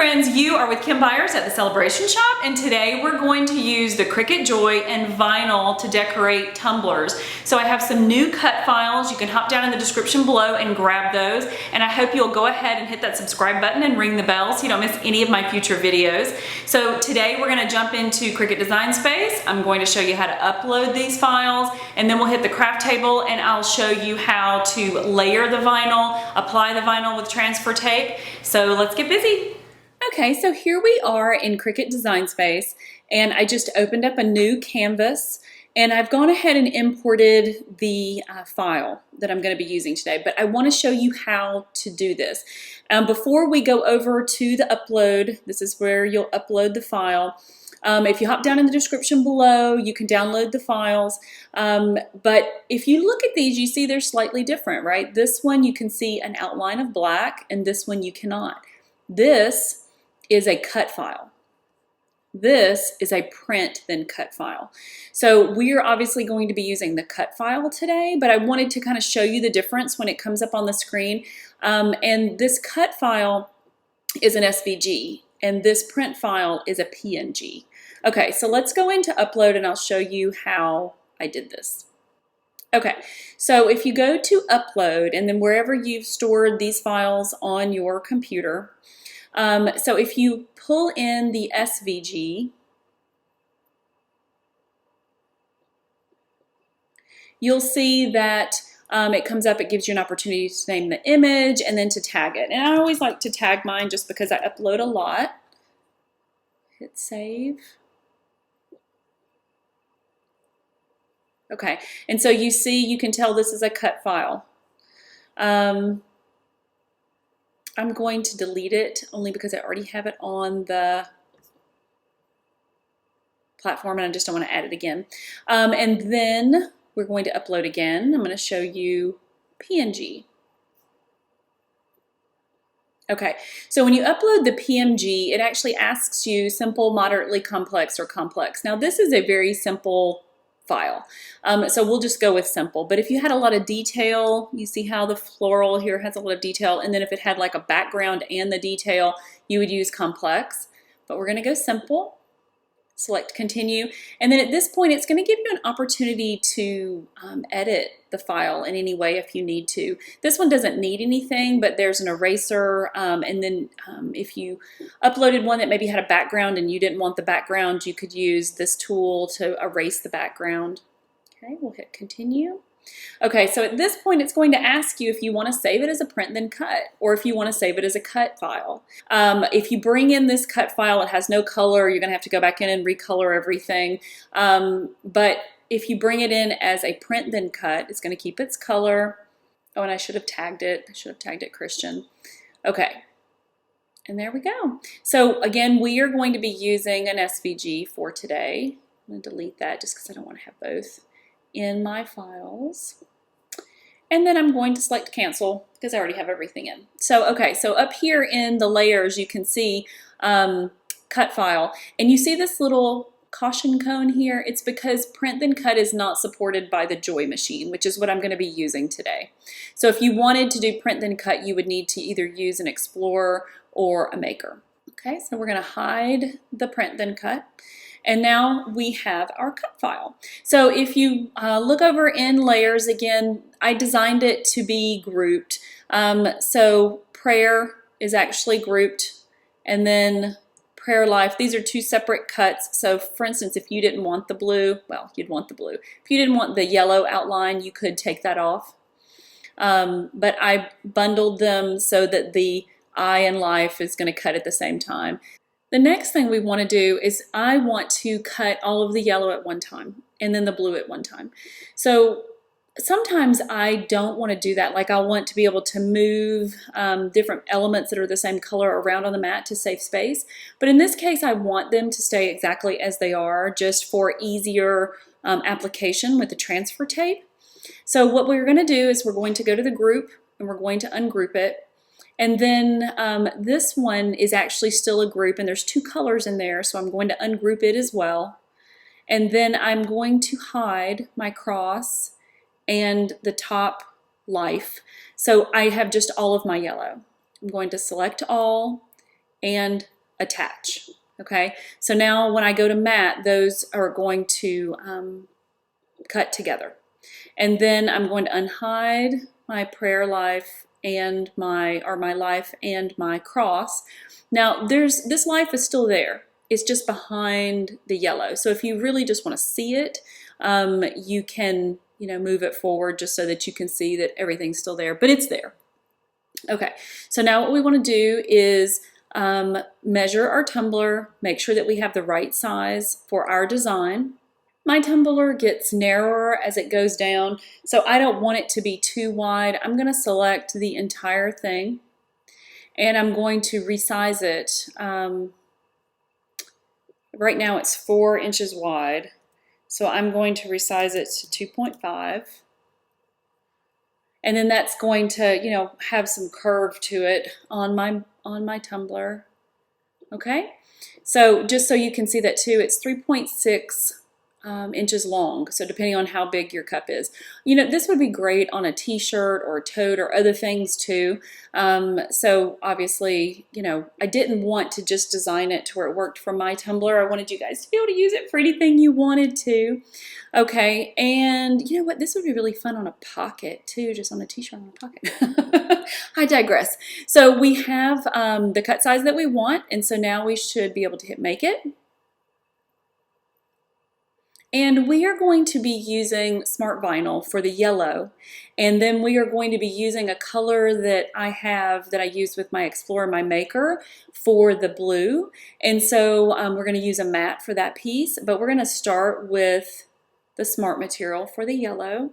friends, you are with Kim Byers at the Celebration Shop, and today we're going to use the Cricut Joy and vinyl to decorate tumblers. So I have some new cut files. You can hop down in the description below and grab those, and I hope you'll go ahead and hit that subscribe button and ring the bell so you don't miss any of my future videos. So today we're going to jump into Cricut Design Space. I'm going to show you how to upload these files, and then we'll hit the craft table and I'll show you how to layer the vinyl, apply the vinyl with transfer tape. So let's get busy. Okay, so here we are in Cricut Design Space, and I just opened up a new canvas, and I've gone ahead and imported the file that I'm going to be using today, but I want to show you how to do this. Before we go over to the upload, this is where you'll upload the file. If you hop down in the description below, you can download the files. But if you look at these, you see they're slightly different, right? This one you can see an outline of black, and this one you cannot. This is a cut file. This is a print then cut file. So we are obviously going to be using the cut file today, but I wanted to kind of show you the difference when it comes up on the screen. And this cut file is an SVG, and this print file is a PNG. Okay, so let's go into upload and I'll show you how I did this. Okay, so if you go to upload and then wherever you've stored these files on your computer, so if you pull in the SVG, you'll see that it comes up, it gives you an opportunity to name the image and then to tag it. And I always like to tag mine just because I upload a lot. Hit save. Okay, and so you see, you can tell this is a cut file. I'm going to delete it only because I already have it on the platform and I just don't want to add it again. And then we're going to upload again. I'm going to show you PNG. Okay, so when you upload the PNG, it actually asks you simple, moderately complex, or complex. Now this is a very simple file. So we'll just go with simple. But if you had a lot of detail, you see how the floral here has a lot of detail, and then if it had like a background and the detail, you would use complex. But we're going to go simple. Select continue, and then at this point it's going to give you an opportunity to edit the file in any way if you need to. This one doesn't need anything, but there's an eraser, and then if you uploaded one that maybe had a background and you didn't want the background, you could use this tool to erase the background. Okay, we'll hit continue. Okay, so at this point it's going to ask you if you want to save it as a print then cut, or if you want to save it as a cut file. If you bring in this cut file, it has no color, you're going to have to go back in and recolor everything. But if you bring it in as a print then cut, it's going to keep its color. Oh, and I should have tagged it. I should have tagged it Christian. Okay, and there we go. So again, we are going to be using an SVG for today. I'm going to delete that just because I don't want to have both in my files. And then I'm going to select cancel because I already have everything in. So okay, so up here in the layers you can see cut file, and you see this little caution cone here. It's because print then cut is not supported by the Joy machine, which is what I'm going to be using today. So if you wanted to do print then cut, you would need to either use an Explorer or a Maker. Okay, so we're going to hide the print then cut. And now we have our cut file. So if you look over in layers again, I designed it to be grouped. So prayer is actually grouped, and then prayer life, these are two separate cuts. So for instance, if you didn't want the blue, well, you'd want the blue. If you didn't want the yellow outline, you could take that off. But I bundled them so that the I and life is going to cut at the same time. The next thing we want to do is I want to cut all of the yellow at one time and then the blue at one time. So sometimes I don't want to do that. Like I want to be able to move different elements that are the same color around on the mat to save space. But in this case, I want them to stay exactly as they are, just for easier application with the transfer tape. So what we're going to do is we're going to go to the group and we're going to ungroup it. And then this one is actually still a group, and there's two colors in there, so I'm going to ungroup it as well. And then I'm going to hide my cross and the top life. So I have just all of my yellow. I'm going to select all, and attach. Okay, so now when I go to matte, those are going to cut together. And then I'm going to unhide my prayer life and my life and my cross. Now this life is still there. It's just behind the yellow. So if you really just want to see it, you can, move it forward just so that you can see that everything's still there, but it's there. Okay, so now what we want to do is measure our tumbler, make sure that we have the right size for our design. My tumbler gets narrower as it goes down, so I don't want it to be too wide. I'm going to select the entire thing, and I'm going to resize it. Right now it's 4 inches wide, so I'm going to resize it to 2.5. And then that's going to, have some curve to it on my tumbler. Okay, so just so you can see that too, it's 3.6 inches long. So depending on how big your cup is, this would be great on a t-shirt or a tote or other things too. So obviously, I didn't want to just design it to where it worked for my tumbler. I wanted you guys to be able to use it for anything you wanted to. Okay, and you know what? This would be really fun on a pocket too, just on a t-shirt on a pocket. I digress. So we have the cut size that we want, and so now we should be able to hit make it. And we are going to be using smart vinyl for the yellow, and then we are going to be using a color that I used with my Explorer, my maker, for the blue. And so we're going to use a matte for that piece, but we're going to start with the smart material for the yellow.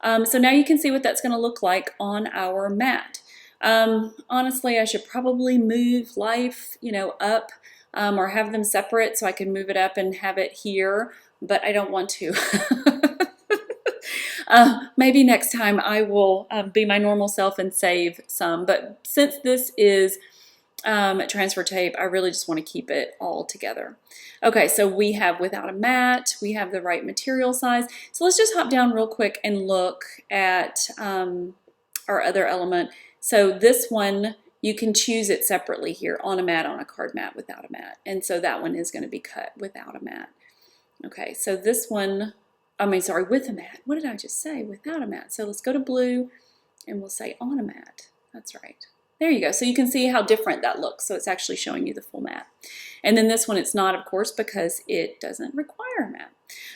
So now you can see what that's going to look like on our mat. Honestly, I should probably move life, up. Or have them separate so I can move it up and have it here, but I don't want to. Maybe next time I will be my normal self and save some, but since this is transfer tape, I really just want to keep it all together. Okay, so we have without a mat, we have the right material size. So let's just hop down real quick and look at our other element. So this one, you can choose it separately here, on a mat, on a card mat, without a mat. And so that one is going to be cut without a mat. Okay, so this one, with a mat. What did I just say? Without a mat. So let's go to blue and we'll say on a mat. That's right. There you go. So you can see how different that looks. So it's actually showing you the full mat. And then this one, it's not, of course, because it doesn't require a mat.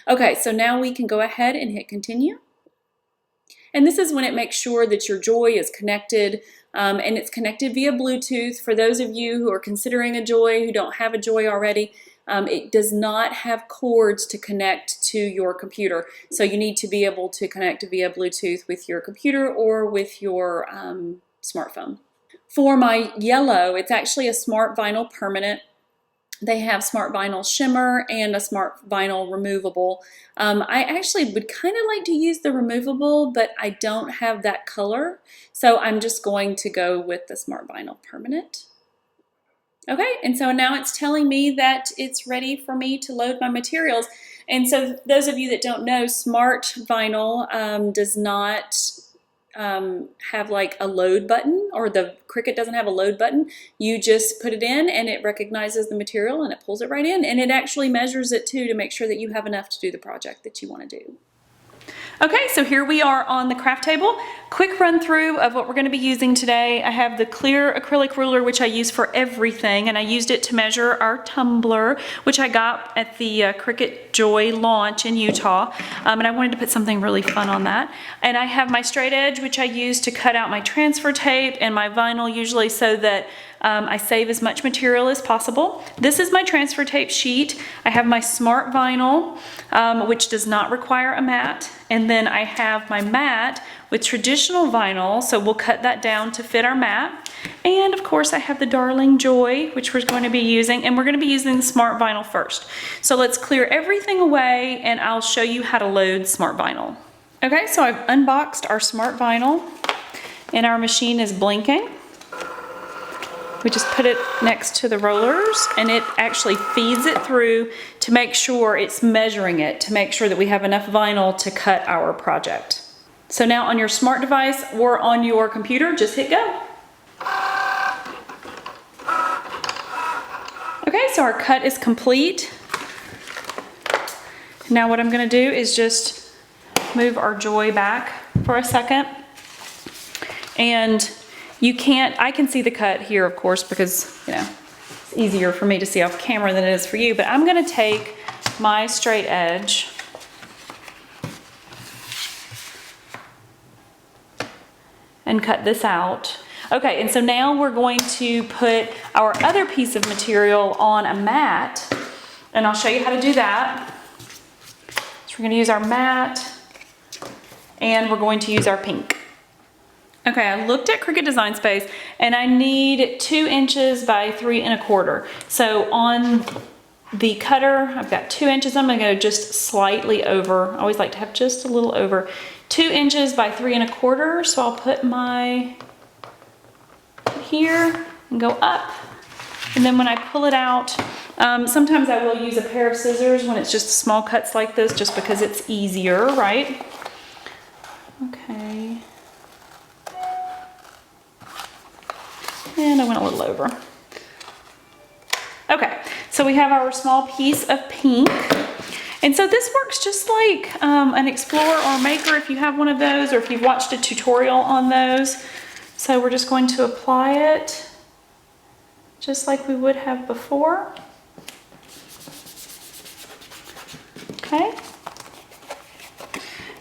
Okay, so now we can go ahead and hit continue. And this is when it makes sure that your Joy is connected, and it's connected via Bluetooth. For those of you who are considering a Joy, who don't have a Joy already, it does not have cords to connect to your computer. So you need to be able to connect via Bluetooth with your computer or with your smartphone. For my yellow, it's actually a smart vinyl permanent. They have smart vinyl shimmer and a smart vinyl removable. I actually would kind of like to use the removable, but I don't have that color. So I'm just going to go with the smart vinyl permanent. Okay, and so now it's telling me that it's ready for me to load my materials. And so those of you that don't know, smart vinyl does not have like a load button, or the Cricut doesn't have a load button. You just put it in and it recognizes the material and it pulls it right in, and it actually measures it too to make sure that you have enough to do the project that you want to do. Okay, so here we are on the craft table. Quick run through of what we're going to be using today. I have the clear acrylic ruler, which I use for everything, and I used it to measure our tumbler, which I got at the Cricut Joy launch in Utah, and I wanted to put something really fun on that. And I have my straight edge, which I use to cut out my transfer tape and my vinyl, usually so that I save as much material as possible. This is my transfer tape sheet. I have my smart vinyl, which does not require a mat. And then I have my mat with traditional vinyl, so we'll cut that down to fit our mat. And of course I have the Darling Joy, which we're going to be using, and we're going to be using the smart vinyl first. So let's clear everything away and I'll show you how to load smart vinyl. Okay, so I've unboxed our smart vinyl and our machine is blinking. We just put it next to the rollers and it actually feeds it through to make sure it's measuring it, to make sure that we have enough vinyl to cut our project. So now on your smart device or on your computer, just hit go. so our cut is complete. Now what I'm gonna do is just move our Joy back for a second. And I can see the cut here, of course, because, you know, it's easier for me to see off camera than it is for you, but I'm gonna take my straight edge and cut this out. Okay, and so now we're going to put our other piece of material on a mat, and I'll show you how to do that. So we're gonna use our mat, and we're going to use our pink. Okay, I looked at Cricut Design Space, and I need 2 inches by 3 1/4. So on the cutter, I've got 2 inches. I'm gonna go just slightly over. I always like to have just a little over. 2 inches by 3 1/4. So I'll put my here and go up. And then when I pull it out, sometimes I will use a pair of scissors when it's just small cuts like this, just because it's easier, right? Okay. And I went a little over. Okay, so we have our small piece of pink. And so this works just like an Explorer or Maker if you have one of those, or if you've watched a tutorial on those. So we're just going to apply it just like we would have before. Okay.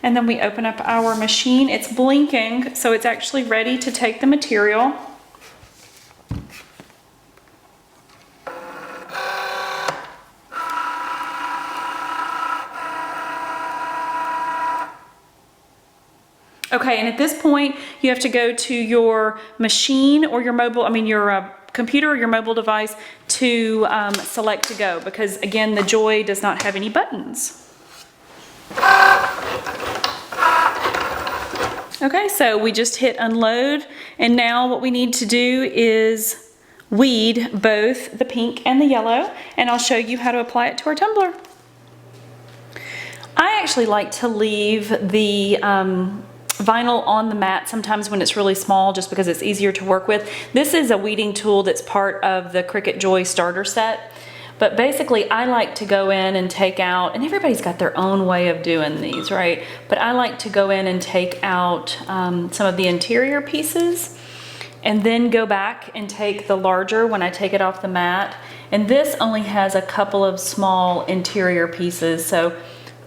And then we open up our machine. It's blinking, so it's actually ready to take the material. Okay, and at this point, you have to go to your machine or your your computer or your mobile device to select to go, because again, the Joy does not have any buttons. Okay, so we just hit unload, and now what we need to do is weed both the pink and the yellow, and I'll show you how to apply it to our tumbler. I actually like to leave the vinyl on the mat sometimes when it's really small, just because it's easier to work with. This is a weeding tool that's part of the Cricut Joy starter set, but basically I like to go in and take out, and everybody's got their own way of doing these, right? But I like to go in and take out some of the interior pieces, and then go back and take the larger when I take it off the mat. And this only has a couple of small interior pieces, so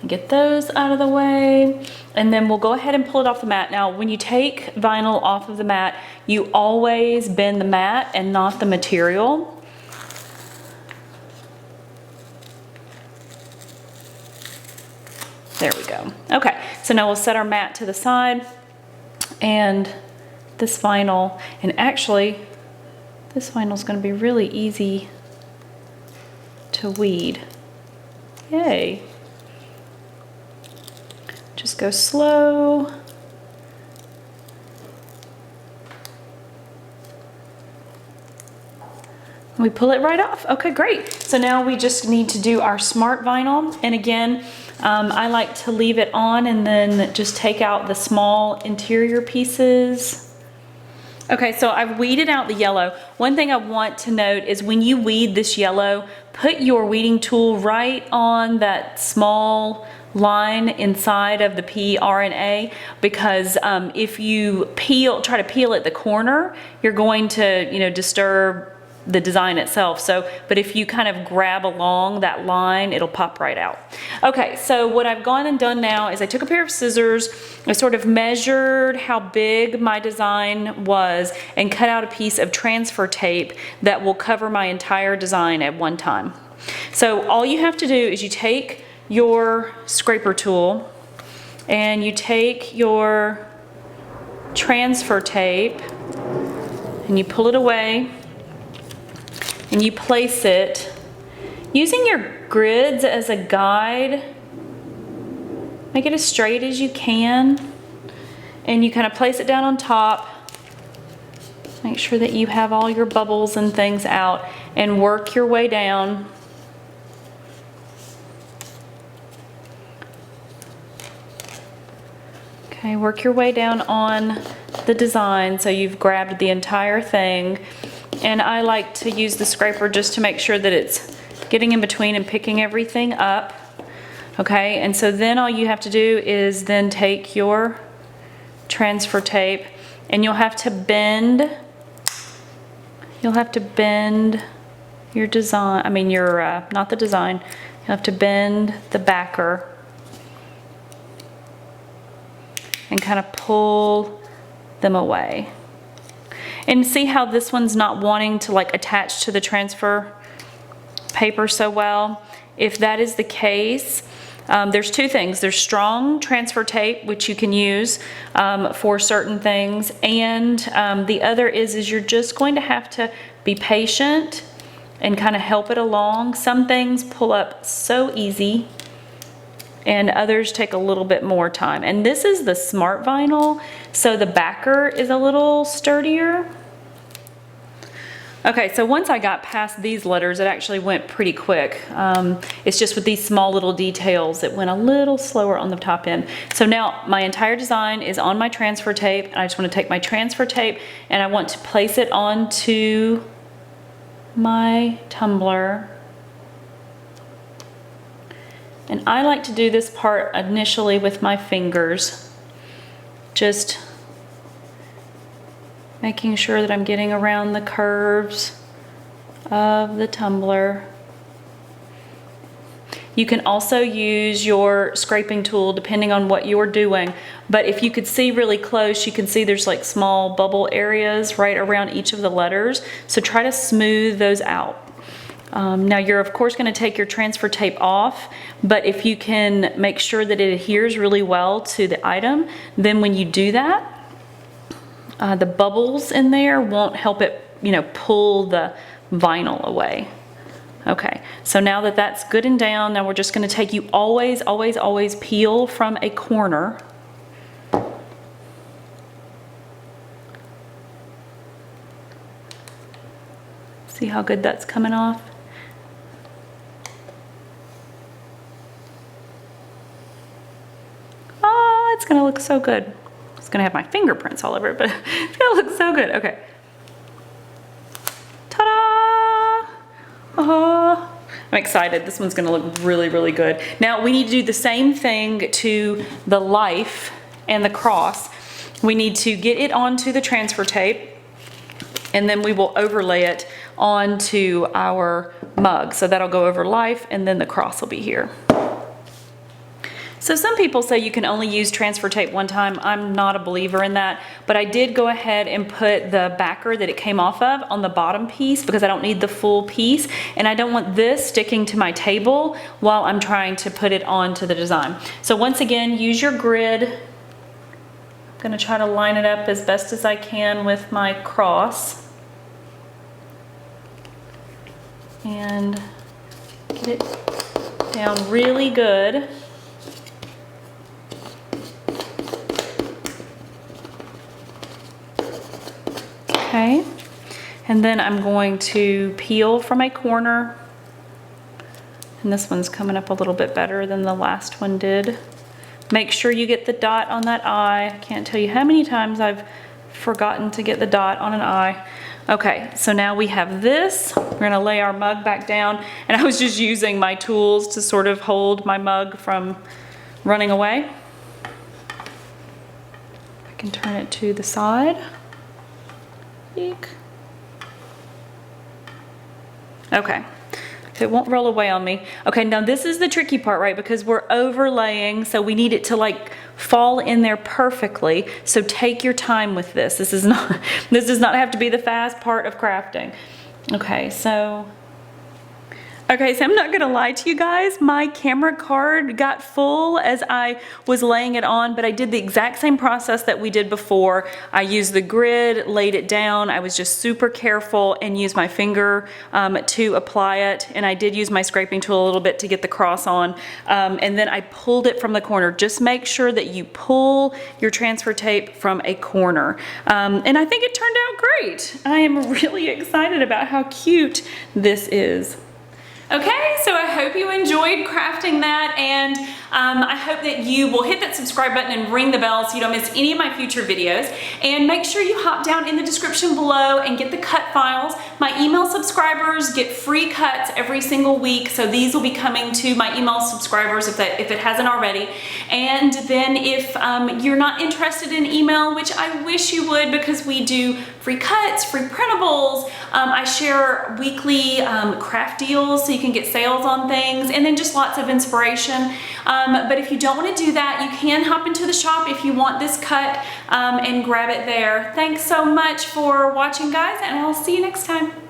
get those out of the way, and then we'll go ahead and pull it off the mat. Now, when you take vinyl off of the mat, you always bend the mat and not the material. There we go. Okay, so now we'll set our mat to the side, and this vinyl, and actually, this vinyl is going to be really easy to weed. Yay. Just go slow. We pull it right off. Okay, great. So now we just need to do our smart vinyl. And again, I like to leave it on and then just take out the small interior pieces. Okay, so I've weeded out the yellow. One thing I want to note is when you weed this yellow, put your weeding tool right on that small line inside of the P, R, and A, because if you try to peel at the corner, you're going to, disturb the design itself. So, but if you kind of grab along that line, it'll pop right out. Okay, so what I've gone and done now is I took a pair of scissors, I sort of measured how big my design was, and cut out a piece of transfer tape that will cover my entire design at one time. So all you have to do is you take your scraper tool and you take your transfer tape and you pull it away and you place it using your grids as a guide. Make it as straight as you can, and you kind of place it down on top. Make sure that you have all your bubbles and things out, and work your way down. Okay, work your way down on the design so you've grabbed the entire thing. And I like to use the scraper just to make sure that it's getting in between and picking everything up. Okay, and so then all you have to do is then take your transfer tape, and you'll have to bend your design, I mean your, not the design, you'll have to bend the backer and kind of pull them away. And see how this one's not wanting to like attach to the transfer paper so well? If that is the case, there's two things. There's strong transfer tape, which you can use for certain things, and the other is you're just going to have to be patient and kind of help it along. Some things pull up so easy, and others take a little bit more time. And this is the smart vinyl, so the backer is a little sturdier. Okay, so once I got past these letters, it actually went pretty quick. It's just with these small little details, it went a little slower on the top end. So now my entire design is on my transfer tape, and I just want to take my transfer tape and I want to place it onto my tumbler. And I like to do this part initially with my fingers, just making sure that I'm getting around the curves of the tumbler. You can also use your scraping tool depending on what you're doing, but if you could see really close, you can see there's like small bubble areas right around each of the letters, so try to smooth those out. Now you're of course going to take your transfer tape off, but if you can make sure that it adheres really well to the item, then when you do that, the bubbles in there won't help it, you know, pull the vinyl away. Okay, so now that that's good and down, now we're just going to take, you always peel from a corner. See how good that's coming off? Oh, it's going to look so good. It's gonna have my fingerprints all over it, but it's gonna look so good. Okay. Ta-da! I'm excited. This one's gonna look really, really good. Now we need to do the same thing to the life and the cross. We need to get it onto the transfer tape, and then we will overlay it onto our mug. So that'll go over life, and then the cross will be here. So some people say you can only use transfer tape one time. I'm not a believer in that, but I did go ahead and put the backer that it came off of on the bottom piece because I don't need the full piece, and I don't want this sticking to my table while I'm trying to put it onto the design. So once again, use your grid. I'm gonna try to line it up as best as I can with my cross and get it down really good. Okay, and then I'm going to peel from a corner, and this one's coming up a little bit better than the last one did. Make sure you get the dot on that eye. I can't tell you how many times I've forgotten to get the dot on an eye. Okay, so now we have this. We're gonna lay our mug back down, and I was just using my tools to sort of hold my mug from running away. I can turn it to the side. Okay, it won't roll away on me. Okay, now this is the tricky part, right? Because we're overlaying, so we need it to like fall in there perfectly. So take your time with this. This does not have to be the fast part of crafting. Okay, so I'm not gonna lie to you guys, my camera card got full as I was laying it on, but I did the exact same process that we did before. I used the grid, laid it down, I was just super careful and used my finger to apply it, and I did use my scraping tool a little bit to get the cross on, and then I pulled it from the corner. Just make sure that you pull your transfer tape from a corner, and I think it turned out great. I am really excited about how cute this is. Okay, so I hope you enjoyed crafting that, and I hope that you will hit that subscribe button and ring the bell so you don't miss any of my future videos. And make sure you hop down in the description below and get the cut files. My email subscribers get free cuts every single week, so these will be coming to my email subscribers if it hasn't already. And then if you're not interested in email, which I wish you would, because we do free cuts, free printables, I share weekly craft deals so you can get sales on things, and then just lots of inspiration. But if you don't want to do that, you can hop into the shop if you want this cut and grab it there. Thanks so much for watching, guys, and I'll see you next time.